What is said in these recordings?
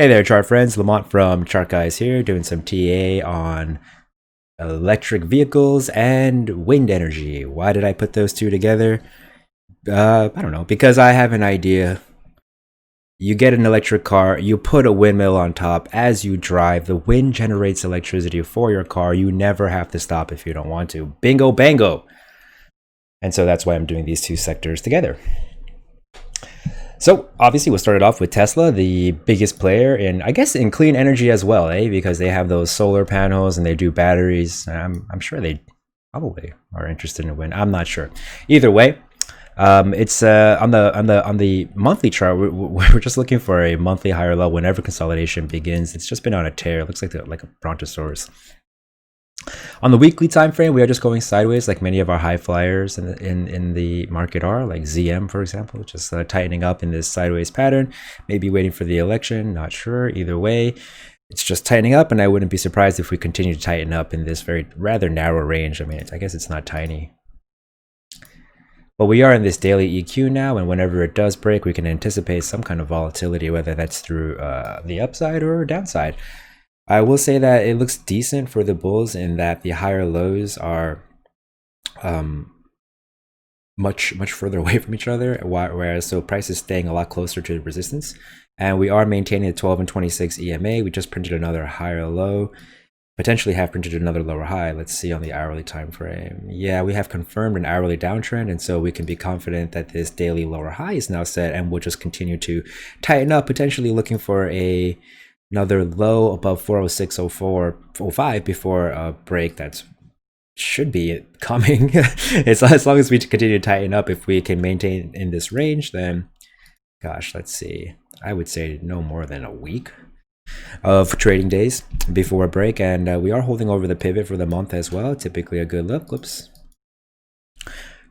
Hey there, chart friends. Lamont from Chart Guys here, doing some TA on electric vehicles and wind energy. Why did I put those two together? I don't know. Because I have an idea. You get an electric car, you put a windmill on top. As you drive, the wind generates electricity for your car. You never have to stop if you don't want to. Bingo, bango. And so that's why I'm doing these two sectors together. So obviously we'll start it off with Tesla, the biggest player in, I guess, in clean energy as well, because they have those solar panels and they do batteries. I'm sure they probably are interested in wind. I'm not sure. Either way, it's on the monthly chart. We're just looking for a monthly higher low whenever consolidation begins. It's just been on a tear. It looks like a brontosaurus. On the weekly time frame, we are just going sideways, like many of our high flyers in the market are, like ZM, for example, just tightening up in this sideways pattern. Maybe waiting for the election, not sure. Either way, it's just tightening up, and I wouldn't be surprised if we continue to tighten up in this rather narrow range. I mean, I guess it's not tiny. But we are in this daily EQ now, and whenever it does break, we can anticipate some kind of volatility, whether that's through the upside or downside. I will say that it looks decent for the bulls in that the higher lows are much further away from each other, whereas so price is staying a lot closer to the resistance, and we are maintaining the 12 and 26 EMA. We just printed another higher low, potentially have printed another lower high. Let's see on the hourly time frame. Yeah, we have confirmed an hourly downtrend, and so we can be confident that this daily lower high is now set, and we'll just continue to tighten up, potentially looking for another low above 406.05 before a break that should be coming. As long as we continue to tighten up, if we can maintain in this range, then gosh, let's see, I would say no more than a week of trading days before a break. And we are holding over the pivot for the month as well, typically a good look. Whoops.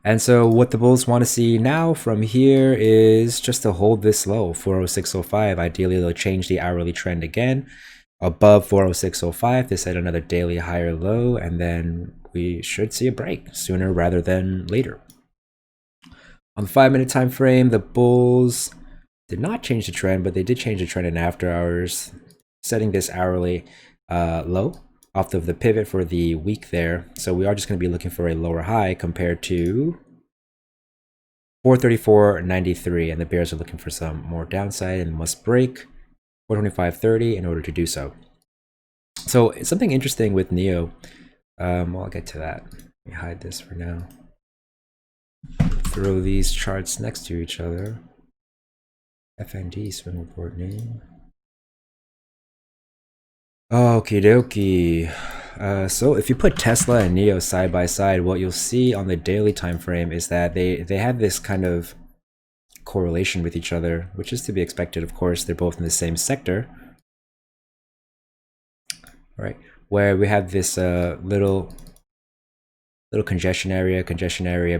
And so what the bulls want to see now from here is just to hold this low, 406.05. Ideally, they'll change the hourly trend again above 406.05 to set another daily higher low, and then we should see a break sooner rather than later. On the 5-minute time frame, the bulls did not change the trend, but they did change the trend in after hours, setting this hourly low off of the pivot for the week there. So we are just going to be looking for a lower high compared to 434.93, and the bears are looking for some more downside and must break 425.30 in order to do so. So something interesting with NIO, well, I'll get to that. Let me hide this for now. Throw these charts next to each other. FND swing report name. Okie dokie. So if you put Tesla and NIO side by side, what you'll see on the daily time frame is that they have this kind of correlation with each other, which is to be expected. Of course, they're both in the same sector, right? Where we have this little congestion area,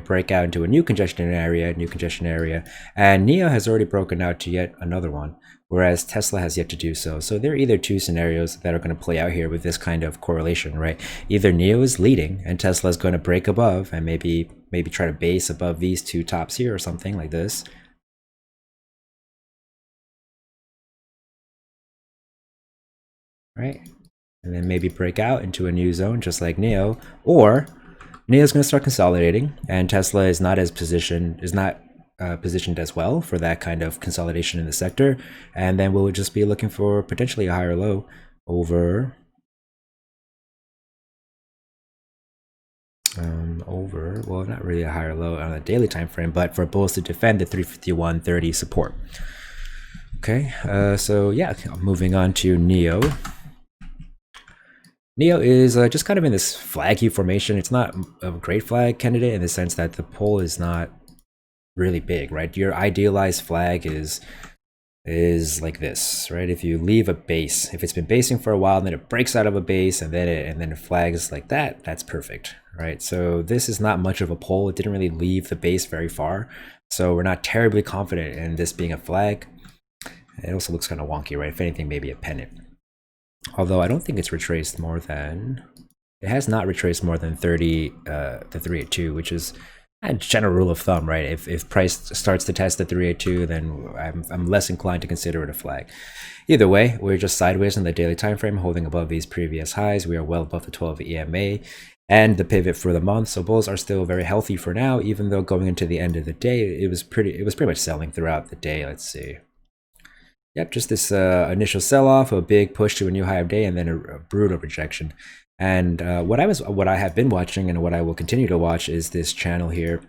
breakout into a new congestion area, and NIO has already broken out to yet another one, whereas Tesla has yet to do so. So there are either two scenarios that are going to play out here with this kind of correlation, right? Either NIO is leading and Tesla is going to break above and maybe try to base above these two tops here or something like this. Right? And then maybe break out into a new zone just like NIO, or NIO is going to start consolidating, and Tesla is not positioned as well for that kind of consolidation in the sector, and then we'll just be looking for potentially a higher low over well, not really a higher low on a daily time frame, but for bulls to defend the 351.30 support. Okay, so yeah, moving on to NIO. NIO is just kind of in this flaggy formation. It's not a great flag candidate in the sense that the pole is not really big, right? Your idealized flag is like this, right? If you leave a base, if it's been basing for a while, and then it breaks out of a base, and then it flags like that, that's perfect, right? So this is not much of a pole. It didn't really leave the base very far, so we're not terribly confident in this being a flag. It also looks kind of wonky, right? If anything, maybe a pennant. Although I don't think it's retraced more than, it has not retraced more than 30, the 382, which is a general rule of thumb, right? If price starts to test the 382, then I'm less inclined to consider it a flag. Either way, we're just sideways in the daily time frame, holding above these previous highs. We are well above the 12 EMA and the pivot for the month. So bulls are still very healthy for now, even though going into the end of the day, it was pretty much selling throughout the day. Let's see. Yep, just this initial sell-off, a big push to a new high of day, and then a brutal rejection. And what I have been watching and what I will continue to watch is this channel here.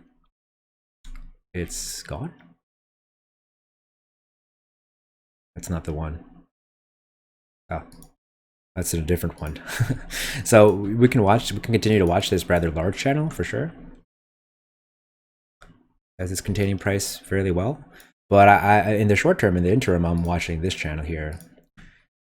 It's gone. That's not the one. Oh, that's a different one. So we can continue to watch this rather large channel for sure, as it's containing price fairly well. But I in the short term, in the interim, I'm watching this channel here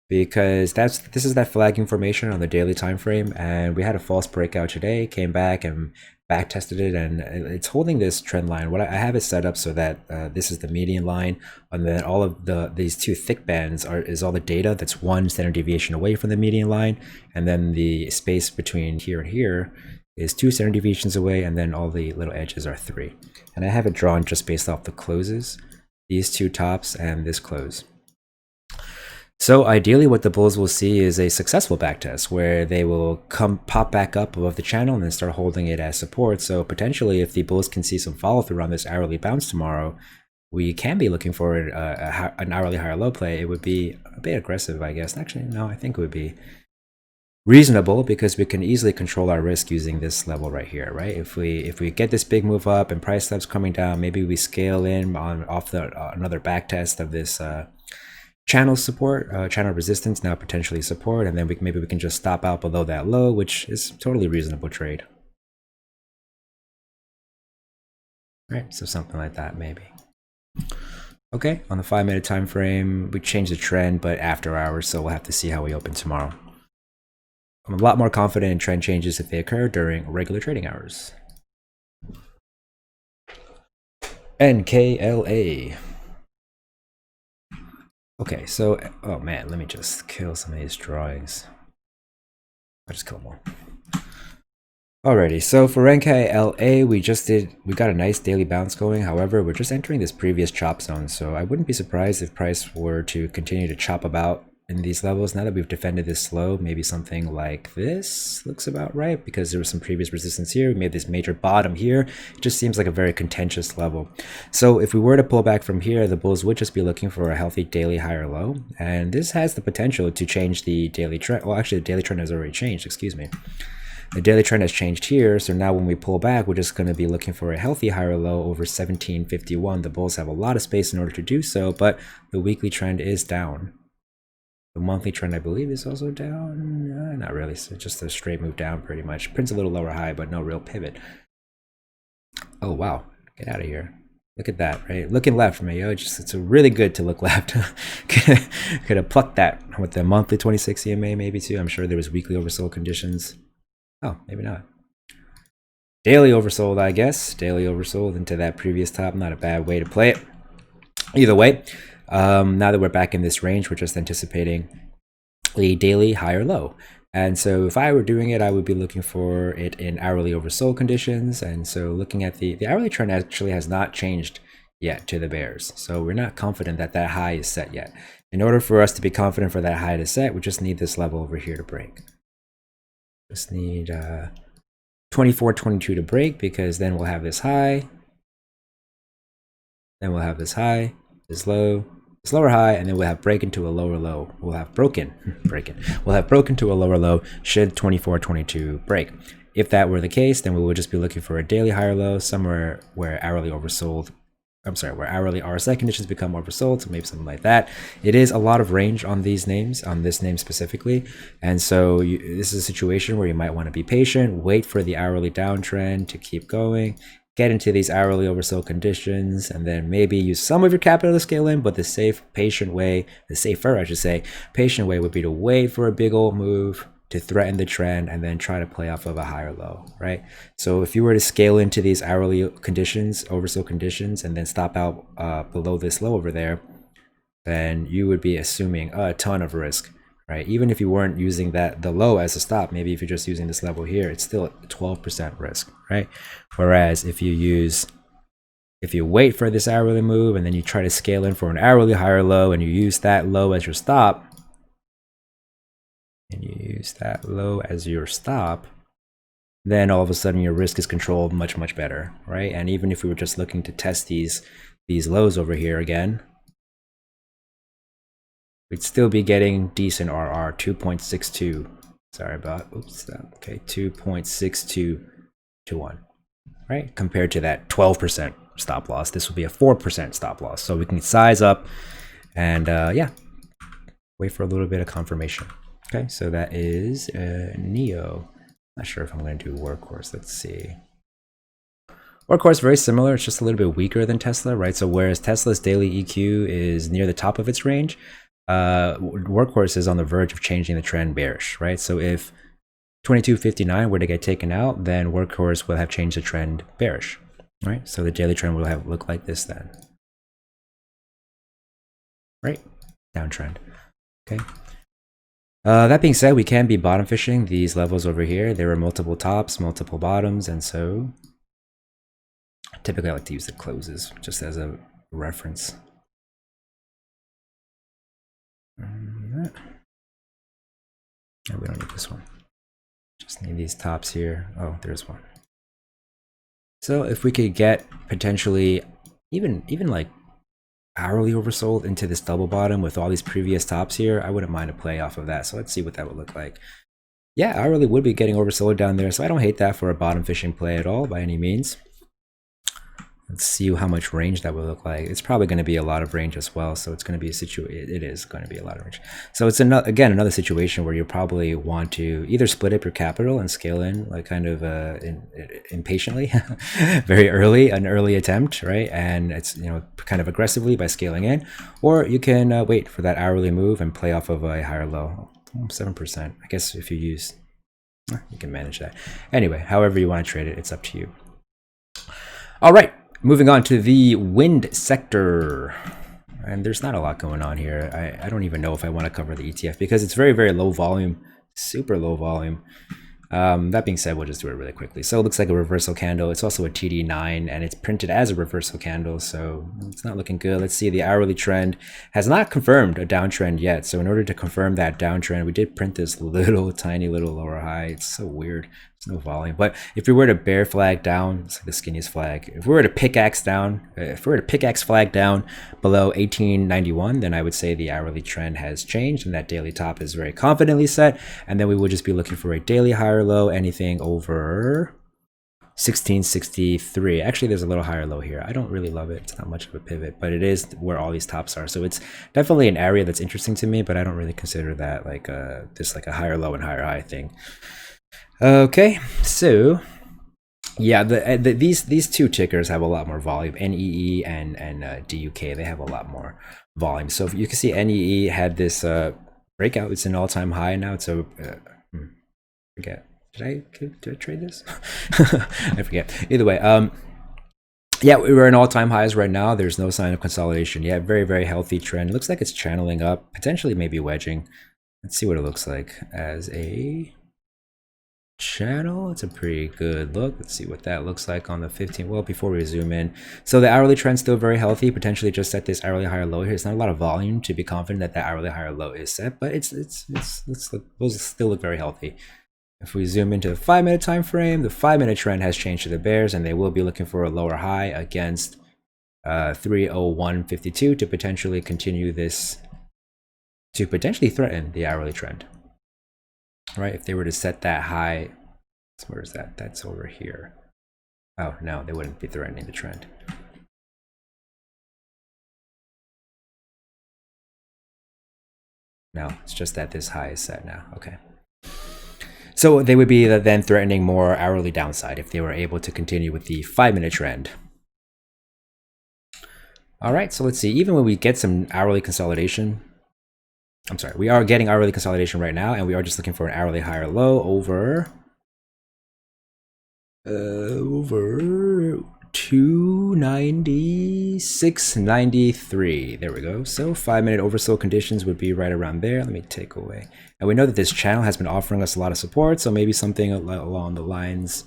because this is that flagging formation on the daily time frame, and we had a false breakout today, came back and back tested it, and it's holding this trend line. What I have it set up so that this is the median line, and then all of these two thick bands is all the data that's 1 standard deviation away from the median line, and then the space between here and here is 2 standard deviations away, and then all the little edges are 3. And I have it drawn just based off the closes, these two tops and this close. So ideally what the bulls will see is a successful backtest where they will pop back up above the channel and then start holding it as support. So potentially if the bulls can see some follow through on this hourly bounce tomorrow, we can be looking for an hourly higher low play. It would be a bit aggressive, I guess. Actually, no, I think it would be reasonable because we can easily control our risk using this level right here, right? If we get this big move up and price steps coming down, maybe we scale in off another back test of this channel support, channel resistance, now potentially support, and then maybe we can just stop out below that low, which is totally reasonable trade. Right, so something like that maybe. Okay, on the 5-minute time frame, we changed the trend, but after hours, so we'll have to see how we open tomorrow. I'm a lot more confident in trend changes if they occur during regular trading hours. NKLA. Okay, so, oh man, let me just kill some of these drawings. I'll just kill them all. Alrighty, so for NKLA, we got a nice daily bounce going. However, we're just entering this previous chop zone, so I wouldn't be surprised if price were to continue to chop about in these levels. Now that we've defended this low, maybe something like this looks about right because there was some previous resistance here. We made this major bottom here. It just seems like a very contentious level. So if we were to pull back from here, the bulls would just be looking for a healthy daily higher low, and this has the potential to change the daily trend. Well, actually the daily trend has already changed, excuse me. The daily trend has changed here, so now when we pull back, we're just going to be looking for a healthy higher low over 1751. The bulls have a lot of space in order to do so, but the weekly trend is down. The monthly trend, I believe, is also down. Not really, so just a straight move down pretty much. Prints a little lower high, but no real pivot. Oh, wow. Get out of here. Look at that, right? Looking left, man. It's really good to look left. Could have plucked that with the monthly 26 EMA maybe too. I'm sure there was weekly oversold conditions. Oh, maybe not. Daily oversold, I guess. Daily oversold into that previous top. Not a bad way to play it. Either way, now that we're back in this range, we're just anticipating a daily higher low. And so if I were doing it, I would be looking for it in hourly oversold conditions. And so looking at the hourly trend actually has not changed yet to the bears. So we're not confident that that high is set yet. In order for us to be confident for that high to set, we just need this level over here to break. Just need 24.22 to break, because then we'll have this high. Then we'll have this high, this low, this lower high, and then we'll have break into a lower low. We'll have broken to a lower low should 24.22 break. If that were the case, then we would just be looking for a daily higher low somewhere where hourly oversold. Where hourly RSI conditions become oversold, so maybe something like that. It is a lot of range on these names, on this name specifically, and so this is a situation where you might want to be patient, wait for the hourly downtrend to keep going, get into these hourly oversold conditions, and then maybe use some of your capital to scale in, but the safer, patient way would be to wait for a big old move to threaten the trend and then try to play off of a higher low, right? So if you were to scale into these hourly conditions, oversold conditions, and then stop out below this low over there, then you would be assuming a ton of risk right? Even if you weren't using the low as a stop, maybe if you're just using this level here, it's still 12% risk, right? Whereas if you wait for this hourly move and then you try to scale in for an hourly higher low and you use that low as your stop, then all of a sudden your risk is controlled much, much better, right? And even if we were just looking to test these lows over here again, we'd still be getting decent RR, 2.62. Sorry about, oops, okay, 2.62 to 1, right? Compared to that 12% stop loss, this would be a 4% stop loss. So we can size up and yeah, wait for a little bit of confirmation. Okay, so that is NIO. Not sure if I'm going to do workhorse. Let's see. Workhorse, very similar. It's just a little bit weaker than Tesla, right? So whereas Tesla's daily EQ is near the top of its range, workhorse is on the verge of changing the trend bearish, right? So if 2259 were to get taken out, then workhorse will have changed the trend bearish, right? So the daily trend will have look like this then, right? Downtrend. Okay. That being said, we can be bottom fishing these levels over here. There are multiple tops, multiple bottoms, and so typically I like to use the closes just as a reference. No, we don't need this one. Just need these tops here. Oh, there's one. So if we could get potentially even like hourly oversold into this double bottom with all these previous tops here, I wouldn't mind a play off of that. So let's see what that would look like. Yeah, hourly would be getting oversold down there, so I don't hate that for a bottom fishing play at all by any means. Let's see how much range that would look like. It's probably going to be a lot of range as well, so it's going to be it is going to be a lot of range. So it's again another situation where you probably want to either split up your capital and scale in like kind of impatiently, very early, an early attempt, right? And it's, you know, kind of aggressively by scaling in, or you can wait for that hourly move and play off of a higher low. 7%. I guess if you use, you can manage that. Anyway, however you want to trade it, it's up to you. All right. Moving on to the wind sector, and there's not a lot going on here. I don't even know if I want to cover the ETF because it's very, very low volume, super low volume. That being said, we'll just do it really quickly. So it looks like a reversal candle. It's also a TD9 and it's printed as a reversal candle, so it's not looking good. Let's see, the hourly trend has not confirmed a downtrend yet. So in order to confirm that downtrend, we did print this little tiny little lower high. It's so weird. There's no volume. But if we were to bear flag down, it's like the skinniest flag. If we were to pickaxe flag down below 1891, then I would say the hourly trend has changed and that daily top is very confidently set. And then we would just be looking for a daily higher low, anything over 1663. Actually, there's a little higher low here. I don't really love it. It's not much of a pivot, but it is where all these tops are. So it's definitely an area that's interesting to me, but I don't really consider that like just like a higher low and higher high thing. Okay, so yeah, these two tickers have a lot more volume. NEE and DUK, they have a lot more volume. So if you can see, NEE had this breakout. It's an all-time high now. It's a forget. Did I trade this? I forget. Either way, yeah, we're in all-time highs right now. There's no sign of consolidation yet. Very, very healthy trend. Looks like it's channeling up, potentially maybe wedging. Let's see what it looks like as a channel. It's a pretty good look. Let's see what that looks like on the 15. Well, before we zoom in, so the hourly trend still very healthy, potentially just set this hourly higher low here. It's not a lot of volume to be confident that the hourly higher low is set, but those still look very healthy. If we zoom into the 5-minute time frame, the 5-minute trend has changed to the bears, and they will be looking for a lower high against 301.52 to potentially continue this, to potentially threaten the hourly trend. Right, if they were to set that high, where is that? That's over here. Oh no, they wouldn't be threatening the trend. No, it's just that this high is set now. Okay. So they would be then threatening more hourly downside if they were able to continue with the 5-minute trend. All right, so let's see. Even when we get some hourly consolidation, I'm sorry, we are getting hourly consolidation right now, and we are just looking for an hourly higher low over 2 296.93. There we go. So 5-minute oversold conditions would be right around there. Let me take away. And we know that this channel has been offering us a lot of support, so maybe something along the lines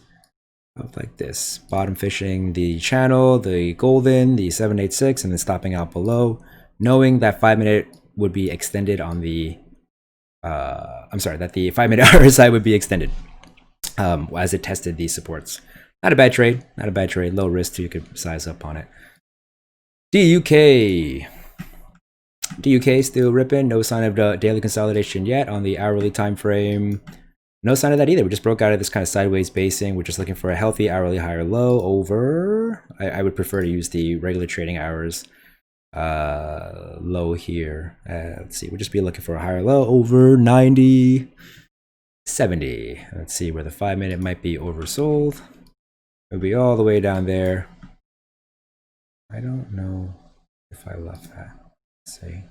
of like this. Bottom fishing the channel, the golden, the 786, and then stopping out below, knowing that 5-minute would be extended on the that the 5-minute RSI would be extended as it tested these supports. Not a bad trade, not a bad trade. Low risk too, you could size up on it. DUK. DUK still ripping, no sign of the daily consolidation yet on the hourly time frame. No sign of that either. We just broke out of this kind of sideways basing. We're just looking for a healthy hourly higher low over. I would prefer to use the regular trading hours low here. Let's see, we'll just be looking for a higher low over 90.70. Let's see where the 5-minute might be oversold. It'll be all the way down there. I don't know if I left that. Let's see.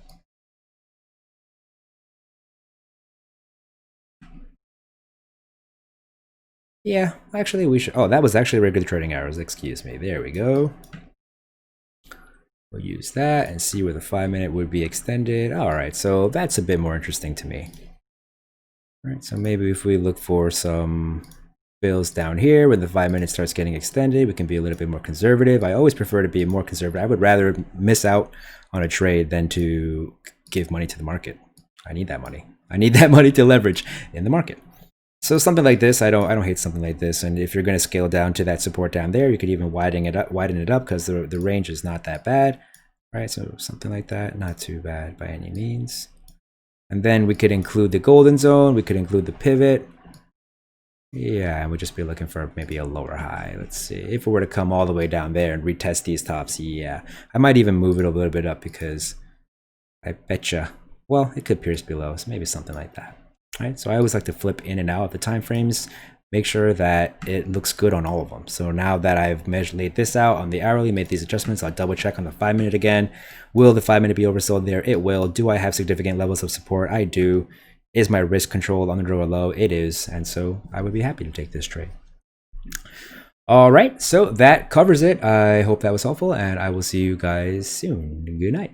Yeah, actually we should. Oh, that was actually regular trading hours. Excuse me. There we go. We'll use that and see where the 5-minute would be extended. All right, so that's a bit more interesting to me. All right, so maybe if we look for some bills down here when the 5-minute starts getting extended, we can be a little bit more conservative. I always prefer to be more conservative. I would rather miss out on a trade than to give money to the market. I need that money. I need that money to leverage in the market. So something like this, I don't hate something like this. And if you're going to scale down to that support down there, you could even widen it up because the range is not that bad, right? So something like that, not too bad by any means. And then we could include the golden zone. We could include the pivot. Yeah, and we'd just be looking for maybe a lower high. Let's see. If it were to come all the way down there and retest these tops, yeah. I might even move it a little bit up because I betcha, well, it could pierce below, so maybe something like that. All right, so I always like to flip in and out of the time frames, make sure that it looks good on all of them. So now that I've laid this out on the hourly, made these adjustments, I'll double check on the 5-minute again. Will the 5-minute be oversold there? It will. Do I have significant levels of support? I do. Is my risk controlled under or low? It is. And so I would be happy to take this trade. All right, so that covers it. I hope that was helpful, and I will see you guys soon. Good night.